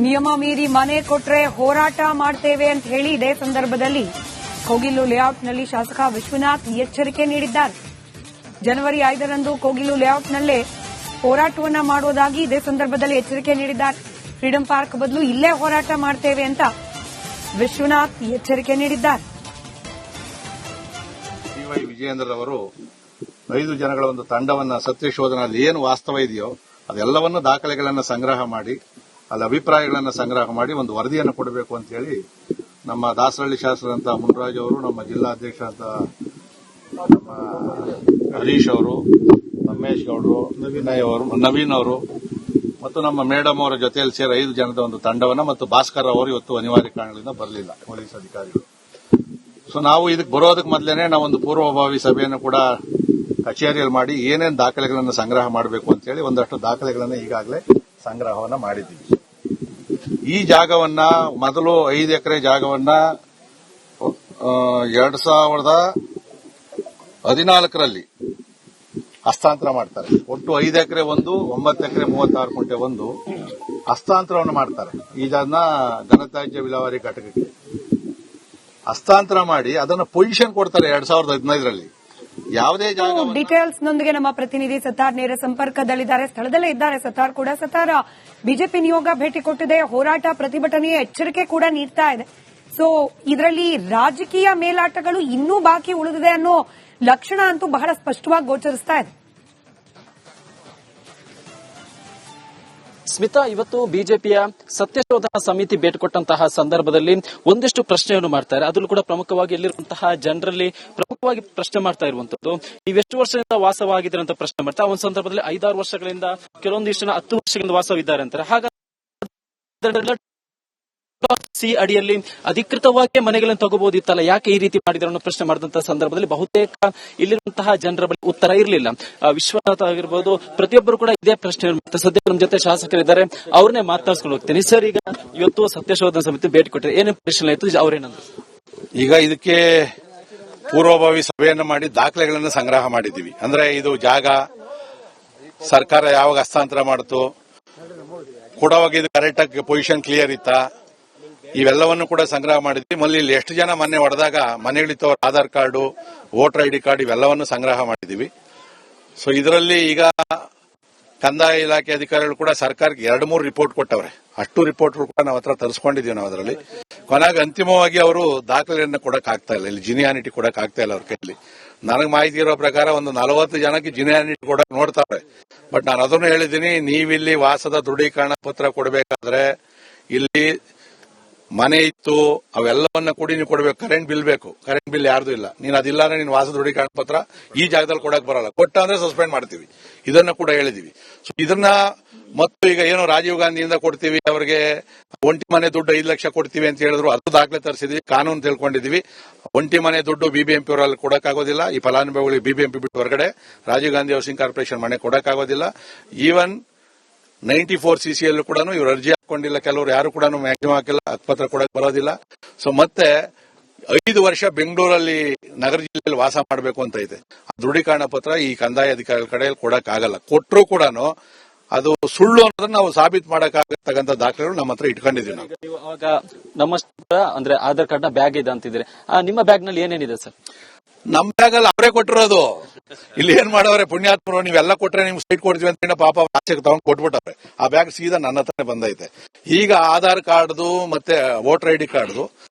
ನಿಯಮ ಮೀರಿ ಮನೆ ಕೊಟ್ರೆ ಹೋರಾಟ ಮಾಡ್ತೇವೆ ಅಂತ ಹೇಳಿ ಇದೇ ಸಂದರ್ಭದಲ್ಲಿ ಕೋಗಿಲು ಲೇಔಟ್ನಲ್ಲಿ ಶಾಸಕ ವಿಶ್ವನಾಥ್ ಎಚ್ಚರಿಕೆ ನೀಡಿದ್ದಾರೆ. ಜನವರಿ 5ರಂದು ಕೋಗಿಲು ಲೇಔಟ್ನಲ್ಲೇ ಹೋರಾಟವನ್ನ ಮಾಡುವುದಾಗಿ ಇದೇ ಸಂದರ್ಭದಲ್ಲಿ ಎಚ್ಚರಿಕೆ ನೀಡಿದ್ದಾರೆ. ಫ್ರೀಡಂ ಪಾರ್ಕ್ ಬದಲು ಇಲ್ಲೇ ಹೋರಾಟ ಮಾಡ್ತೇವೆ ಅಂತ ವಿಶ್ವನಾಥ್ ಎಚ್ಚರಿಕೆ ನೀಡಿದ್ದಾರೆ. ವಿಜಯೇಂದ್ರ ಅವರು 5 ಜನಗಳ ಒಂದು ತಂಡವನ್ನ ಸತ್ಯಶೋಧನಲ್ಲಿ ಏನು ವಾಸ್ತವ ಇದೆಯೋ ಅದೆಲ್ಲವನ್ನು ದಾಖಲೆಗಳನ್ನು ಸಂಗ್ರಹ ಮಾಡಿ ಅಲ್ಲಿ ಅಭಿಪ್ರಾಯಗಳನ್ನು ಸಂಗ್ರಹ ಮಾಡಿ ಒಂದು ವರದಿಯನ್ನು ಕೊಡಬೇಕು ಅಂತ ಹೇಳಿ ನಮ್ಮ ದಾಸರಳ್ಳಿ ಶಾಸಕರಂತ ಮುನ್ರಾಜ್ ಅವರು, ನಮ್ಮ ಜಿಲ್ಲಾಧ್ಯಕ್ಷ ಅಂತ ನಮ್ಮ ಹರೀಶ್ ಅವರು, ರಮೇಶ್ ಗೌಡರು, ನವೀನ್ ಅವರು ಮತ್ತು ನಮ್ಮ ಮೇಡಮ್ ಅವರ ಜೊತೆಯಲ್ಲಿ ಸೇರಿ 5 ಜನದ ಒಂದು ತಂಡವನ್ನ ಮತ್ತು ಭಾಸ್ಕರ್ ಅವರು ಇವತ್ತು ಅನಿವಾರ್ಯ ಕಾರಣಗಳಿಂದ ಬರಲಿಲ್ಲ, ಪೊಲೀಸ್ ಅಧಿಕಾರಿಗಳು. ಸೊ ನಾವು ಇದಕ್ಕೆ ಬರೋದಕ್ಕೆ ಮೊದಲೇನೆ ನಾವೊಂದು ಪೂರ್ವಭಾವಿ ಸಭೆಯನ್ನು ಕೂಡ ಕಚೇರಿಯಲ್ಲಿ ಮಾಡಿ ಏನೇನು ದಾಖಲೆಗಳನ್ನು ಸಂಗ್ರಹ ಮಾಡಬೇಕು ಅಂತ ಹೇಳಿ ಒಂದಷ್ಟು ದಾಖಲೆಗಳನ್ನು ಈಗಾಗಲೇ ಸಂಗ್ರಹವನ್ನ ಮಾಡಿದ್ದೀವಿ. ಈ ಜಾಗವನ್ನ ಮೊದಲು 5 ಎಕರೆ ಜಾಗವನ್ನ 2014ರಲ್ಲಿ ಹಸ್ತಾಂತರ ಮಾಡ್ತಾರೆ. ಒಟ್ಟು 5 ಎಕರೆ 9 ಎಕರೆ 36 ಗುಂಟೆ ಹಸ್ತಾಂತರವನ್ನು ಮಾಡ್ತಾರೆ. ಇದನ್ನ ಘನತ್ಯಾಜ್ಯ ವಿಲೇವಾರಿ ಘಟಕಕ್ಕೆ ಹಸ್ತಾಂತರ ಮಾಡಿ ಅದನ್ನು ಪೊಸಿಷನ್ ಕೊಡ್ತಾರೆ 2015ರಲ್ಲಿ. ಯಾವುದೇ ಜಾಗ ಡೀಟೇಲ್ಸ್ ನೊಂದಿಗೆ ನಮ್ಮ ಪ್ರತಿನಿಧಿ ಸತ್ತಾರ್ ನೇರ ಸಂಪರ್ಕದಲ್ಲಿದ್ದಾರೆ, ಸ್ಥಳದಲ್ಲೇ ಇದ್ದಾರೆ. ಸತ್ತಾರ್ ಕೂಡ ಸತ್ತಾರ ಬಿಜೆಪಿ ನಿಯೋಗ ಭೇಟಿ ಕೊಟ್ಟಿದೆ, ಹೋರಾಟ ಪ್ರತಿಭಟನೆಯ ಎಚ್ಚರಿಕೆ ಕೂಡ ನೀಡ್ತಾ ಇದೆ. ಸೊ ಇದರಲ್ಲಿ ರಾಜಕೀಯ ಮೇಲಾಟಗಳು ಇನ್ನೂ ಬಾಕಿ ಉಳಿದಿದೆ ಅನ್ನೋ ಲಕ್ಷಣ ಅಂತೂ ಬಹಳ ಸ್ಪಷ್ಟವಾಗಿ ಗೋಚರಿಸ್ತಾ ಇದೆ. ಸ್ಮಿತಾ, ಇವತ್ತು ಬಿಜೆಪಿಯ ಸತ್ಯಶೋಧನಾ ಸಮಿತಿ ಭೇಟಿ ಕೊಟ್ಟಂತಹ ಸಂದರ್ಭದಲ್ಲಿ ಒಂದಿಷ್ಟು ಪ್ರಶ್ನೆಯನ್ನು ಮಾಡ್ತಾರೆ. ಅದರಲ್ಲೂ ಕೂಡ ಪ್ರಮುಖವಾಗಿ ಎಲ್ಲಿರುವಂತಹ ಜನರಲ್ಲಿ ಪ್ರಮುಖವಾಗಿ ಪ್ರಶ್ನೆ ಮಾಡ್ತಾ ಇರುವಂತದ್ದು, ನೀವೆಷ್ಟು ವರ್ಷದಿಂದ ವಾಸವಾಗಿದ್ದೀರ ಅಂತ ಪ್ರಶ್ನೆ ಮಾಡ್ತಾರೆ. ಒಂದು ಸಂದರ್ಭದಲ್ಲಿ 5-6 ವರ್ಷಗಳಿಂದ, ಕೆಲವೊಂದಿಷ್ಟು ಜನ 10 ವರ್ಷಗಳಿಂದ ವಾಸವಿದ್ದಾರೆ ಅಂತಾರೆ. ಹಾಗಾದ್ರೆ ಸಿ ಅಡಿಯಲ್ಲಿ ಅಧಿಕೃತವಾಗಿ ಮನೆಗಳನ್ನು ತಗೋಬಹುದಿತ್ತಲ್ಲ, ಯಾಕೆ ಈ ರೀತಿ ಮಾಡಿದ್ರು ಅನ್ನೋ ಪ್ರಶ್ನೆ ಮಾಡಿದಂತಹ ಸಂದರ್ಭದಲ್ಲಿ ಬಹುತೇಕ ಇಲ್ಲಿರುವಂತಹ ಜನರ ಬಳಿ ಉತ್ತರ ಇರಲಿಲ್ಲ. ವಿಶ್ವನಾಥ್ ಆಗಿರ್ಬೋದು, ಪ್ರತಿಯೊಬ್ಬರು ಕೂಡ ಇದೇ ಪ್ರಶ್ನೆ. ಸದ್ಯ ನಮ್ಮ ಜೊತೆ ಶಾಸಕರಿದ್ದಾರೆ, ಅವ್ರನ್ನೇ ಮಾತನಾಡಿಸ್ಕೊಂಡು ಹೋಗ್ತೀನಿ. ಸರ್, ಈಗ ಇವತ್ತು ಸತ್ಯಶೋಧನಾ ಸಮಿತಿ ಭೇಟಿ ಕೊಟ್ಟರೆ ಏನೇನು ಪರಿಶೀಲನೆ ಆಯಿತು, ಅವ್ರೇನಂದ್ರು? ಈಗ ಇದಕ್ಕೆ ಪೂರ್ವಭಾವಿ ಸಭೆಯನ್ನು ಮಾಡಿ ದಾಖಲೆಗಳನ್ನು ಸಂಗ್ರಹ ಮಾಡಿದ್ದೀವಿ. ಅಂದ್ರೆ ಇದು ಜಾಗ ಸರ್ಕಾರ ಯಾವಾಗ ಹಸ್ತಾಂತರ ಮಾಡಿತು, ಕೊಡುವಾಗ ಇದು ಕರೆಕ್ಟ್ ಆಗಿ ಪೊಸಿಷನ್ ಕ್ಲಿಯರ್ ಇತ್ತಾ, ಇವೆಲ್ಲವನ್ನು ಕೂಡ ಸಂಗ್ರಹ ಮಾಡಿದ್ವಿ. ಇಲ್ಲಿ ಎಷ್ಟು ಜನ ಮೊನ್ನೆ ಹೊಡೆದಾಗ ಮನೆಗಳಿತ್ತವ್ರ Aadhaar card, voter ID card ಇವೆಲ್ಲವನ್ನು ಸಂಗ್ರಹ ಮಾಡಿದೀವಿ. ಸೊ ಇದರಲ್ಲಿ ಈಗ ಕಂದಾಯ ಇಲಾಖೆ ಅಧಿಕಾರಿಗಳು ಕೂಡ ಸರ್ಕಾರಕ್ಕೆ 2-3 ರಿಪೋರ್ಟ್ ಕೊಟ್ಟವ್ರೆ. ಅಷ್ಟು ರಿಪೋರ್ಟ್ ಕೂಡ ನಾವು ಹತ್ರ ತರಿಸ್ಕೊಂಡಿದ್ದೀವಿ. ನಾವು ಅದರಲ್ಲಿ ಕೊನೆಗೆ ಅಂತಿಮವಾಗಿ ಅವರು ದಾಖಲೆಯನ್ನು ಕೊಡಕ್ ಆಗ್ತಾ ಇಲ್ಲ, ಇಲ್ಲಿ ಜಿನಿಯಾನಿಟಿ ಕೊಡಕ್ ಆಗ್ತಾ ಇಲ್ಲ ಅವ್ರ ಕೈಯಲ್ಲಿ. ನನಗೆ ಮಾಹಿತಿ ಇರೋ ಪ್ರಕಾರ ಒಂದು 40 ಜನಕ್ಕೆ ಜಿನಿಯಾನಿಟಿ ಕೊಡಕ್ ನೋಡ್ತಾರೆ. ಬಟ್ ನಾನು ಅದನ್ನು ಹೇಳಿದ್ದೀನಿ, ನೀವಿಲ್ಲಿ ವಾಸದ ದೃಢೀಕರಣ ಪತ್ರ ಕೊಡಬೇಕಾದ್ರೆ ಇಲ್ಲಿ ಮನೆ ಇತ್ತು ಅವೆಲ್ಲವನ್ನ ಕೂಡಿ ನೀವು ಕೊಡಬೇಕು. ಕರೆಂಟ್ ಬಿಲ್ ಬೇಕು, ಕರೆಂಟ್ ಬಿಲ್ ಯಾರ್ದು ಇಲ್ಲ. ನೀನು ಅದಿಲ್ಲ ಅಂದ್ರೆ ನೀನು ವಾಸ ದೃಢೀಕರಣ ಪತ್ರ ಈ ಜಾಗದಲ್ಲಿ ಕೊಡಕ್ ಬರಲ್ಲ, ಕೊಟ್ಟ ಅಂದ್ರೆ ಸಸ್ಪೆಂಡ್ ಮಾಡ್ತೀವಿ. ಇದನ್ನ ಕೂಡ ಹೇಳಿದೀವಿ. ಸೊ ಇದನ್ನ ಮತ್ತು ಈಗ ಏನು ರಾಜೀವ್ ಗಾಂಧಿಯಿಂದ ಕೊಡ್ತೀವಿ ಅವರಿಗೆ ಒಂಟಿ ಮನೆ ದುಡ್ಡು 5 ಲಕ್ಷ ಕೊಡ್ತೀವಿ ಅಂತ ಹೇಳಿದ್ರು, ಅದು ದಾಖಲೆ ತರಿಸಿದ್ವಿ, ಕಾನೂನು ತಿಳ್ಕೊಂಡಿದೀವಿ. ಒಂಟಿ ಮನೆ ದುಡ್ಡು ಬಿಬಿಎಂಪಿ ಅವರಲ್ಲಿ ಕೊಡಕ್ಕಾಗೋದಿಲ್ಲ. ಈ ಫಲಾನುಭವಿಗಳಿಗೆ ಬಿಬಿಎಂಪಿ ಬಿಟ್ಟು ಹೊರಗಡೆ ರಾಜೀವ್ ಗಾಂಧಿ ಹೌಸಿಂಗ್ ಕಾರ್ಪೊರೇಷನ್ ಮನೆ ಕೊಡಕ್ಕಾಗೋದಿಲ್ಲ. ಈವನ್ 94 CCಯಲ್ಲೂ ಕೂಡ ಇವರು ಅರ್ಜಿ ಹಾಕೊಂಡಿಲ್ಲ, ಕೆಲವರು ಯಾರು ಕೂಡ ಮ್ಯಾಕ್ಸಿಮಮ್ ಹಾಕಿಲ್ಲ, ಹಕ್ಕುಪತ್ರ ಕೊಡಕ್ ಬರೋದಿಲ್ಲ. ಸೊ ಮತ್ತೆ 5 ವರ್ಷ ಬೆಂಗಳೂರಲ್ಲಿ ನಗರ ಜಿಲ್ಲೆಯಲ್ಲಿ ವಾಸ ಮಾಡಬೇಕು ಅಂತ ಐತೆ. ದೃಢೀಕರಣ ಪತ್ರ ಈ ಕಂದಾಯ ಅಧಿಕಾರಿಗಳ ಕಡೆಯಲ್ಲಿ ಕೊಡಕ್ ಆಗಲ್ಲ. ಕೊಟ್ಟರು ಕೂಡ ಅದು ಸುಳ್ಳು ಅನ್ನೋದನ್ನ ನಾವು ಸಾಬೀತು ಮಾಡಕ್ಕಾಗತಕ್ಕಂಥ ದಾಖಲೆಗಳು ನಮ್ಮ ಹತ್ರ ಇಟ್ಕೊಂಡಿದ್ದೀವಿ. ನಾವು ಅವಾಗ ನಮ್ಮ ಅಂದ್ರೆ ಆಧಾರ್ ಕಾರ್ಡ್ ನ ಬ್ಯಾಗ್ ಇದೆ ಅಂತಿದ್ರೆ, ನಿಮ್ಮ ಬ್ಯಾಗ್ ನಲ್ಲಿ ಏನೇನಿದೆ ಸರ್? ನಮ್ ಬ್ಯಾಗಲ್ಲಿ ಅವರೇ ಕೊಟ್ಟಿರೋದು. ಇಲ್ಲಿ ಏನ್ ಮಾಡವ್ರೆ ಪುಣ್ಯಾತ್ಮರು, ನೀವೆಲ್ಲ ಕೊಟ್ರೆ ನಿಮ್ಗೆ ಸೈಟ್ ಕೊಡ್ತೀವಿ ಅಂತ ಪಾಪ ಆಚೆಗೆ ತಗೊಂಡು ಕೊಟ್ಬಿಟ್ಟವ್ರೆ. ಆ ಬ್ಯಾಗ್ ಸೀದಾ ನನ್ನ ಹತ್ರನೇ ಬಂದೈತೆ. ಈಗ ಆಧಾರ್ ಕಾರ್ಡ್ದು ಮತ್ತೆ ವೋಟರ್ ಐಡಿ ಕಾರ್ಡ್ದು,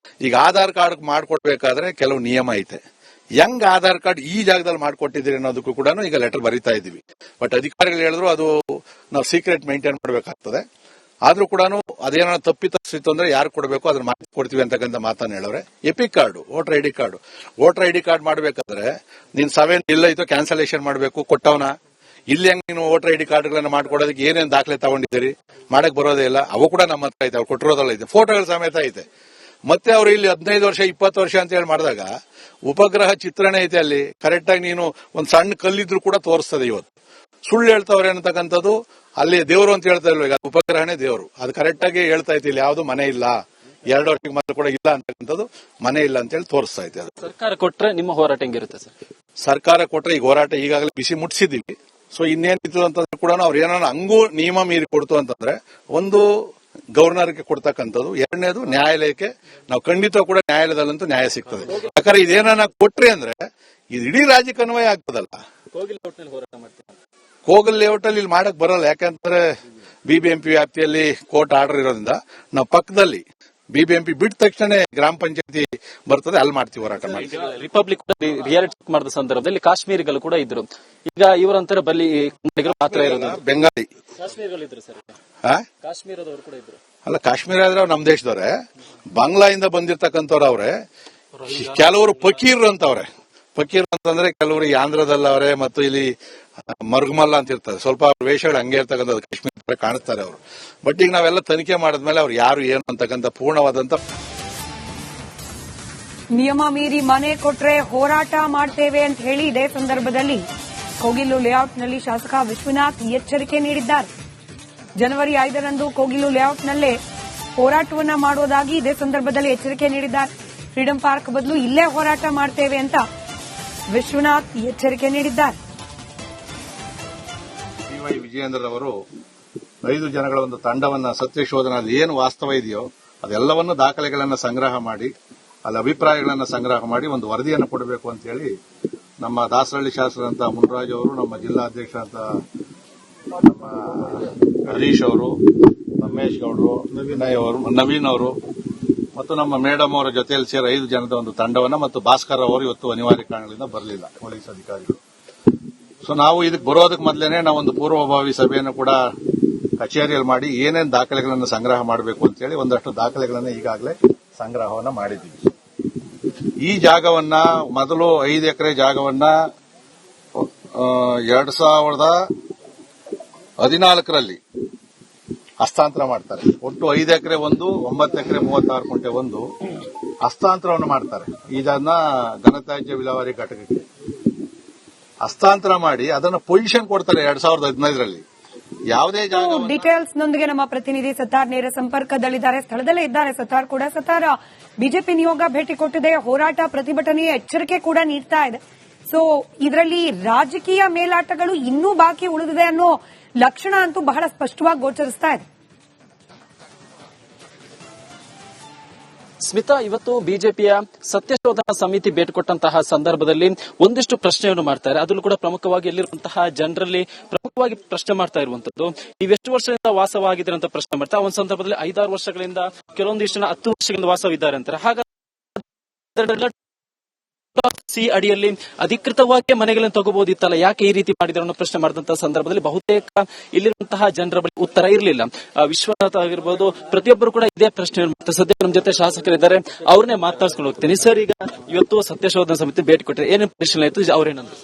ಈಗ ಆಧಾರ್ ಕಾರ್ಡ್ ಮಾಡ್ಕೊಡ್ಬೇಕಾದ್ರೆ ಕೆಲವು ನಿಯಮ ಐತೆ. ಹೆಂಗ್ ಆಧಾರ್ ಕಾರ್ಡ್ ಈ ಜಾಗದಲ್ಲಿ ಮಾಡ್ಕೊಟ್ಟಿದ್ದೀರಿ ಅನ್ನೋದಕ್ಕೂ ಕೂಡ ಈಗ ಲೆಟರ್ ಬರೀತಾ ಇದೀವಿ. ಬಟ್ ಅಧಿಕಾರಿಗಳು ಹೇಳಿದ್ರು ಅದು ನಾವು ಸೀಕ್ರೆಟ್ ಮೇಂಟೈನ್ ಮಾಡಬೇಕಾಗ್ತದೆ. ಆದ್ರೂ ಕೂಡ ಅದೇನೋ ತಪ್ಪಿತಸ್ಥಿತ್ತು ಅಂದ್ರೆ ಯಾರು ಕೊಡಬೇಕು ಅದನ್ನ ಮಾಹಿತಿ ಕೊಡ್ತೀವಿ ಅಂತಕ್ಕಂಥ ಮಾತನ್ನ ಹೇಳವ್ರೆ. EPIC card, voter ID card ಮಾಡಬೇಕಾದ್ರೆ ನೀನ್ 7 ಇಲ್ಲ ಕ್ಯಾನ್ಸಲೇಷನ್ ಮಾಡಬೇಕು. ಕೊಟ್ಟವನ ಇಲ್ಲಿ ಹೆಂಗ್ ನೀನು ವೋಟರ್ ಐಡಿ ಕಾರ್ಡ್ಗಳನ್ನ ಮಾಡ್ಕೊಡೋದಕ್ಕೆ ಏನೇನು ದಾಖಲೆ ತಗೊಂಡಿದ್ದೀರಿ, ಮಾಡಕ್ ಬರೋದೇ ಇಲ್ಲ. ಅವು ಕೂಡ ನಮ್ಮ ಹತ್ರ ಐತೆ, ಅವ್ರು ಕೊಟ್ಟಿರೋದಲ್ಲ ಐತೆ, ಫೋಟೋಗಳ ಸಮೇತ ಐತೆ. ಮತ್ತೆ ಅವ್ರು ಇಲ್ಲಿ 15 ವರ್ಷ 20 ವರ್ಷ ಅಂತ ಹೇಳಿ ಮಾಡಿದಾಗ ಉಪಗ್ರಹ ಚಿತ್ರಣ ಐತೆ. ಅಲ್ಲಿ ಕರೆಕ್ಟ್ ಆಗಿ ನೀನು ಒಂದ್ ಸಣ್ಣ ಕಲ್ಲಿದ್ರು ಕೂಡ ತೋರಿಸ್ತದೆ. ಇವತ್ತು ಸುಳ್ಳು ಹೇಳ್ತಾವ್ರೆ ಅನ್ನತಕ್ಕಂಥದ್ದು, ಅಲ್ಲಿ ದೇವರು ಅಂತ ಹೇಳ್ತಾ ಇಲ್ವ, ಈಗ ಉಪಗ್ರಹನೇ ದೇವರು. ಅದು ಕರೆಕ್ಟ್ ಆಗಿ ಹೇಳ್ತಾ ಐತಿ, ಇಲ್ಲಿ ಯಾವ್ದು ಮನೆ ಇಲ್ಲ, 2 ವರ್ಷಕ್ಕೆ ಮೊದಲು ಕೂಡ ಇಲ್ಲ ಅಂತಕ್ಕಂಥದ್ದು, ಮನೆ ಇಲ್ಲ ಅಂತ ಹೇಳಿ ತೋರಿಸ್ತಾ ಐತೆ. ಅದು ಸರ್ಕಾರ ಕೊಟ್ರೆ ನಿಮ್ಮ ಹೋರಾಟ ಹೆಂಗಿರುತ್ತೆ ಸರ್? ಸರ್ಕಾರ ಕೊಟ್ರೆ ಈಗ ಹೋರಾಟ ಈಗಾಗಲೇ ಬಿಸಿ ಮುಟ್ಟಿಸಿದೀವಿ. ಸೊ ಇನ್ನೇನಿತ್ತು ಅಂತಂದ್ರೆ ಕೂಡ ಅವ್ರು ಏನೋ ಹಂಗೂ ನಿಯಮ ಮೀರಿ ಕೊಡ್ತು ಅಂತಂದ್ರೆ ಒಂದು ಗವರ್ನರ್ಗೆ ಕೊಡ್ತಕ್ಕಂಥದ್ದು. ಎರಡನೇದು ನ್ಯಾಯಾಲಯಕ್ಕೆ ನಾವು ಖಂಡಿತ ಕೂಡ ನ್ಯಾಯಾಲಯದಲ್ಲಂತೂ ನ್ಯಾಯ ಸಿಗ್ತದೆ. ಯಾಕಂದ್ರೆ ಇದೇನ ಕೊಟ್ರಿ ಅಂದ್ರೆ ಇದು ಇಡೀ ರಾಜ್ಯಕ್ಕೆ ಅನ್ವಯ ಆಗ್ತದಲ್ಲ. ಕೋಗಲ್ ಲೇಔಟ್ ಅಲ್ಲಿ ಇಲ್ಲಿ ಮಾಡಕ್ ಬರಲ್ಲ, ಯಾಕಂದ್ರೆ ಬಿಬಿಎಂಪಿ ವ್ಯಾಪ್ತಿಯಲ್ಲಿ ಕೋರ್ಟ್ ಆರ್ಡರ್ ಇರೋದ್ರಿಂದ ನಾವು ಪಕ್ಕದಲ್ಲಿ ಬಿಬಿಎಂಪಿ ಬಿಟ್ಟ ತಕ್ಷಣ ಗ್ರಾಮ ಪಂಚಾಯತಿ ಬರ್ತದೆ, ಅಲ್ಲಿ ಮಾಡ್ತೀವಿ ಹೋರಾಟ ಮಾಡಿ. ರಿಪಬ್ಲಿಕ್ ರಿಯಾಲಿಟಿ ಚೆಕ್ ಮಾಡಿದ ಸಂದರ್ಭದಲ್ಲಿ ಕಾಶ್ಮೀರಿಗಳು ಕೂಡ ಇದ್ರು. ಈಗ ಇವರಂತರ ಬಲ್ಲಿ ಮಾತ್ರ ಇರೋದು ಬೆಂಗಾಲಿ ಕಾಶ್ಮೀರಿಗಳಿದ್ರು ಸರ್. ಕಾಶ್ಮೀರದವರು ಕೂಡ ಇದ್ರು. ಅಲ್ಲ, ಕಾಶ್ಮೀರ ಆದ್ರೆ ನಮ್ಮ ದೇಶದವ್ರೆ, ಬಾಂಗ್ಲಾದಿಂದ ಬಂದಿರತಕ್ಕಂಥವ್ರು ಅವ್ರೆ. ಕೆಲವರು ಫಕೀರ್ ಅಂತವ್ರೆ. ಫಕೀರ್ ಅಂತಂದ್ರೆ ಕೆಲವರು ಆಂಧ್ರದಲ್ಲವ್ರೆ ಮತ್ತು ಇಲ್ಲಿ ಮರ್ಗಮಲ್ಲ ಅಂತ ಇರ್ತಾರೆ. ಸ್ವಲ್ಪ ವೇಷಗಳು ಹಂಗೆ ಇರ್ತಕ್ಕಂಥದ್ದು ಕಾಶ್ಮೀರ ಕಾಣಿಸ್ತಾರೆ ಅವರು. ಬಟ್ ಈಗ ನಾವೆಲ್ಲ ತನಿಖೆ ಮಾಡಿದ್ಮೇಲೆ ಅವ್ರು ಯಾರು ಏನು ಅಂತಕ್ಕಂಥ ಪೂರ್ಣವಾದಂತ ನಿಯಮ ಮೀರಿ ಮನೆ ಕೊಟ್ರೆ ಹೋರಾಟ ಮಾಡ್ತೇವೆ ಅಂತ ಹೇಳಿ ಇದೇ ಸಂದರ್ಭದಲ್ಲಿ ಕೋಗಿಲು ಲೇಔಟ್ನಲ್ಲಿ ಶಾಸಕ ವಿಶ್ವನಾಥ್ ಎಚ್ಚರಿಕೆ ನೀಡಿದ್ದಾರೆ. ಜನವರಿ 5ರಂದು ಕೋಗಿಲು ಲೇಔಟ್ನಲ್ಲೇ ಹೋರಾಟವನ್ನ ಮಾಡುವುದಾಗಿ ಇದೇ ಸಂದರ್ಭದಲ್ಲಿ ಎಚ್ಚರಿಕೆ ನೀಡಿದ್ದಾರೆ. ಫ್ರೀಡಂ ಪಾರ್ಕ್ ಬದಲು ಇಲ್ಲೇ ಹೋರಾಟ ಮಾಡ್ತೇವೆ ಅಂತ ವಿಶ್ವನಾಥ್ ಎಚ್ಚರಿಕೆ ನೀಡಿದ್ದಾರೆ. ಡಿ.ವೈ. ವಿಜಯೇಂದ್ರರವರು 5 ಜನಗಳ ಒಂದು ತಂಡವನ್ನ ಸತ್ಯ ಶೋಧನದಲ್ಲಿ ಏನು ವಾಸ್ತವ ಇದೆಯೋ ಅದೆಲ್ಲವನ್ನು ದಾಖಲೆಗಳನ್ನು ಸಂಗ್ರಹ ಮಾಡಿ ಅಲ್ಲಿ ಅಭಿಪ್ರಾಯಗಳನ್ನು ಸಂಗ್ರಹ ಮಾಡಿ ಒಂದು ವರದಿಯನ್ನು ಕೊಡಬೇಕು ಅಂತ ಹೇಳಿ ನಮ್ಮ ದಾಸರಳ್ಳಿ ಶಾಸಕರಂತ ಮುನ್ರಾಜ್ ಅವರು, ನಮ್ಮ ಜಿಲ್ಲಾಧ್ಯಕ್ಷ ಅಂತ ನಮ್ಮ ಹರೀಶ್ ಅವರು, ರಮೇಶ್ ಗೌಡರು, ನವೀನ್ ಅವರು ಮತ್ತು ನಮ್ಮ ಮೇಡಮ್ ಅವರ ಜೊತೆಯಲ್ಲಿ ಸೇರಿ 5 ಜನದ ಒಂದು ತಂಡವನ್ನ ಮತ್ತು ಭಾಸ್ಕರ್ ಅವರು ಇವತ್ತು ಅನಿವಾರ್ಯ ಕಾರಣಗಳಿಂದ ಬರಲಿಲ್ಲ, ಪೊಲೀಸ್ ಅಧಿಕಾರಿಗಳು. ಸೊ ನಾವು ಇದಕ್ಕೆ ಬರೋದಕ್ಕೆ ಮೊದಲೇನೆ ನಾವೊಂದು ಪೂರ್ವಭಾವಿ ಸಭೆಯನ್ನು ಕೂಡ ಕಚೇರಿಯಲ್ಲಿ ಮಾಡಿ ಏನೇನು ದಾಖಲೆಗಳನ್ನು ಸಂಗ್ರಹ ಮಾಡಬೇಕು ಅಂತ ಹೇಳಿ ಒಂದಷ್ಟು ದಾಖಲೆಗಳನ್ನು ಈಗಾಗಲೇ ಸಂಗ್ರಹವನ್ನ ಮಾಡಿದ್ದೀವಿ. ಈ ಜಾಗವನ್ನ ಮೊದಲು 5 ಎಕರೆ ಜಾಗವನ್ನ 2014ರಲ್ಲಿ ಹಸ್ತಾಂತರ ಮಾಡ್ತಾರೆ. ಒಟ್ಟು 5 ಎಕರೆ 9 ಎಕರೆ 36 ಗುಂಟೆ ಹಸ್ತಾಂತರವನ್ನು ಮಾಡ್ತಾರೆ. ಇದನ್ನ ಘನತ್ಯಾಜ್ಯ ವಿಲೇವಾರಿ ಘಟಕಕ್ಕೆ ಹಸ್ತಾಂತರ ಮಾಡಿ ಅದನ್ನ ಪೊಸಿಷನ್ ಕೊಡ್ತಾರೆ 2015ರಲ್ಲಿ. ಯಾವುದೇ ಜಾಗ ಡೀಟೇಲ್ಸ್ ನೊಂದಿಗೆ ನಮ್ಮ ಪ್ರತಿನಿಧಿ ಸತ್ತಾರ್ ನೇರ ಸಂಪರ್ಕದಲ್ಲಿದ್ದಾರೆ, ಸ್ಥಳದಲ್ಲೇ ಇದ್ದಾರೆ. ಸತ್ತಾರ್ ಕೂಡ ಸತ್ತಾರ್, ಬಿಜೆಪಿ ನಿಯೋಗ ಭೇಟಿ ಕೊಟ್ಟಿದೆ, ಹೋರಾಟ ಪ್ರತಿಭಟನೆಯ ಎಚ್ಚರಿಕೆ ಕೂಡ ನೀಡ್ತಾ ಇದೆ. ಸೊ ಇದರಲ್ಲಿ ರಾಜಕೀಯ ಮೇಲಾಟಗಳು ಇನ್ನೂ ಬಾಕಿ ಉಳಿದಿದೆ ಅನ್ನೋ ಲಕ್ಷಣ ಅಂತೂ ಬಹಳ ಸ್ಪಷ್ಟವಾಗಿ ಗೋಚರಿಸ್ತಾ ಇದೆ. ಸ್ಮಿತಾ, ಇವತ್ತು ಬಿಜೆಪಿಯ ಸತ್ಯಶೋಧನಾ ಸಮಿತಿ ಭೇಟಿ ಕೊಟ್ಟಂತಹ ಸಂದರ್ಭದಲ್ಲಿ ಒಂದಿಷ್ಟು ಪ್ರಶ್ನೆಯನ್ನು ಮಾಡ್ತಾರೆ. ಅದರಲ್ಲೂ ಕೂಡ ಪ್ರಮುಖವಾಗಿ ಎಲ್ಲಿರುವಂತಹ ಜನರಲ್ಲಿ ಪ್ರಮುಖವಾಗಿ ಪ್ರಶ್ನೆ ಮಾಡ್ತಾ ಇರುವಂತದ್ದು, ನೀವೆಷ್ಟು ವರ್ಷದಿಂದ ವಾಸವಾಗಿದ್ದೀರಿ ಅಂತ ಪ್ರಶ್ನೆ ಮಾಡ್ತಾರೆ. ಒಂದು ಸಂದರ್ಭದಲ್ಲಿ 5-6 ವರ್ಷಗಳಿಂದ, ಕೆಲವೊಂದಿಷ್ಟು ಜನ 10 ವರ್ಷಗಳಿಂದ ವಾಸವಿದ್ದಾರೆ ಅಂತಾರೆ. ಹಾಗಾದ್ರೆ ಸಿ ಅಡಿಯಲ್ಲಿ ಅಧಿಕೃತವಾಗಿ ಮನೆಗಳನ್ನು ತಗೋಬಹುದಿತ್ತಲ್ಲ, ಯಾಕೆ ಈ ರೀತಿ ಮಾಡಿದ್ರು ಅನ್ನೋ ಪ್ರಶ್ನೆ ಮಾಡಿದಂತಹ ಸಂದರ್ಭದಲ್ಲಿ ಬಹುತೇಕ ಇಲ್ಲಿರುವಂತಹ ಜನರ ಬಳಿ ಉತ್ತರ ಇರಲಿಲ್ಲ. ವಿಶ್ವನಾಥ್ ಆಗಿರ್ಬೋದು, ಪ್ರತಿಯೊಬ್ಬರು ಕೂಡ ಇದೇ ಪ್ರಶ್ನೆ ಮಾಡ್ತಾರೆ. ಸದ್ಯ ನಮ್ಮ ಜೊತೆ ಶಾಸಕರಿದ್ದಾರೆ, ಅವ್ರನ್ನೇ ಮಾತಾಡ್ಸ್ಕೊಂಡು ಹೋಗ್ತೀನಿ. ಸರ್, ಈಗ ಇವತ್ತು ಸತ್ಯಶೋಧನಾ ಸಮಿತಿ ಭೇಟಿ ಕೊಟ್ಟರೆ ಏನೇನು ಪರಿಶೀಲನೆ ಆಯಿತು, ಅವರೇನಂದ್ರು?